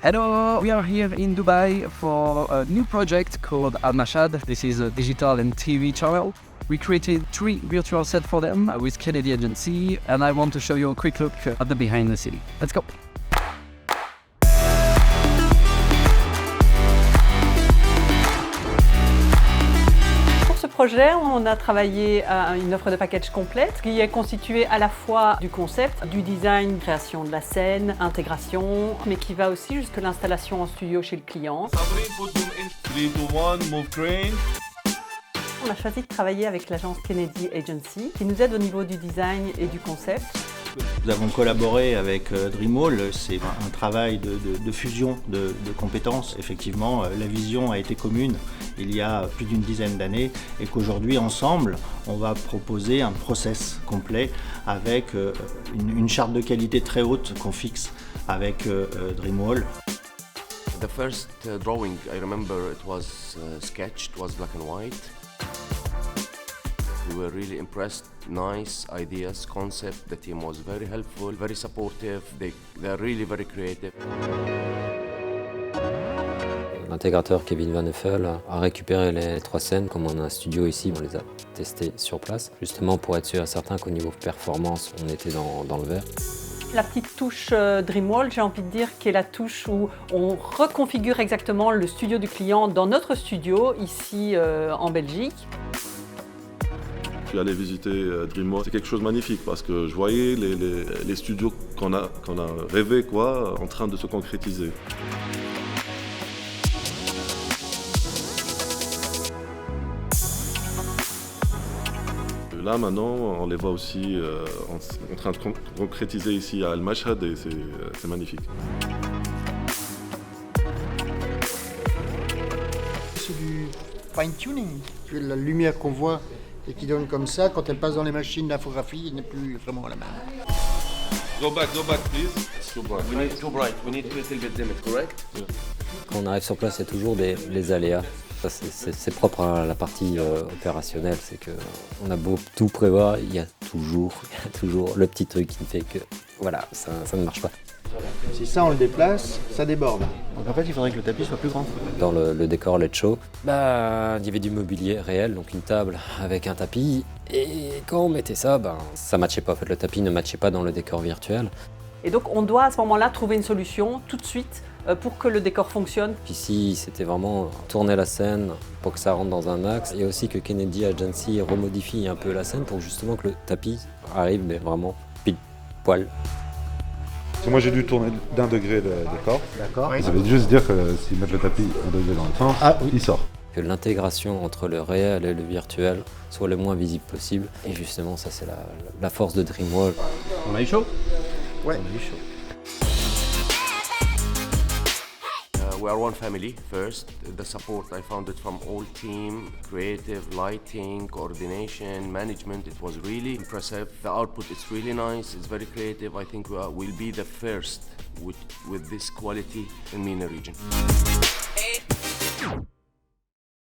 Hello, we are here in Dubai for a new project called Al Mashhad. This is a digital and TV channel. We created 3 virtual sets for them with Kennedy Agency, and I want to show you a quick look at the behind the scene. Let's go. Projet, on a travaillé à une offre de package complète qui est constituée à la fois du concept, du design, création de la scène, intégration, mais qui va aussi jusque l'installation en studio chez le client. On a choisi de travailler avec l'agence Kennedy Agency qui nous aide au niveau du design et du concept. Nous avons collaboré avec Dreamwall, c'est un travail de fusion de compétences. Effectivement, la vision a été commune il y a plus d'une dizaine d'années et qu'aujourd'hui, ensemble, on va proposer un process complet avec une charte de qualité très haute qu'on fixe avec Dreamwall. The first drawing, I remember it was sketched, it was black and white. We were really impressed. Nice ideas, concept. The team was very helpful, very supportive. They're really very creative. L'intégrateur Kevin Van Uffel a récupéré les 3 scènes. Comme on a un studio ici, on les a testées sur place, justement pour être sûr et certain qu'au niveau performance, on était dans le vert. La petite touche Dreamwall, j'ai envie de dire, qui est la touche où on reconfigure exactement le studio du client dans notre studio, ici en Belgique. Je suis allé visiter Dreamwall, c'est quelque chose de magnifique parce que je voyais les studios qu'on a rêvé en train de se concrétiser. Là maintenant, on les voit aussi en train de concrétiser ici à Al Mashhad et c'est magnifique. C'est du fine-tuning, la lumière qu'on voit et qui donne comme ça, quand elle passe dans les machines d'infographie, elle n'est plus vraiment la même. Go back, please. It's too bright. We need too bright. We need to a little bit dim it, correct? Yeah. Quand on arrive sur place, il y a toujours les aléas. Ça, c'est propre à la partie opérationnelle, c'est qu'on a beau tout prévoir, il y a toujours le petit truc qui fait que voilà, ça ne marche pas. Si ça on le déplace, ça déborde. Donc en fait, il faudrait que le tapis soit plus grand. Dans le décor Let's Show, il y avait du mobilier réel, donc une table avec un tapis. Et quand on mettait ça, ça matchait pas. En fait, le tapis ne matchait pas dans le décor virtuel. Et donc on doit à ce moment-là trouver une solution tout de suite pour que le décor fonctionne. Ici, c'était vraiment tourner la scène pour que ça rentre dans un axe. Et aussi que Kennedy Agency remodifie un peu la scène pour justement que le tapis arrive mais vraiment pile poil. Moi j'ai dû tourner d'1 degré le décor. D'accord. Ça veut juste dire que s'ils mettent le tapis 1 degré dans le sens, il sort. Que l'intégration entre le réel et le virtuel soit le moins visible possible. Et justement, ça c'est la force de Dreamwall. On a eu chaud? Ouais. On a eu chaud. We are one family first. The support I found it from all team, creative, lighting, coordination, management. It was really impressive. The output is really nice. It's very creative. I think we'll be the first with this quality in MENA region.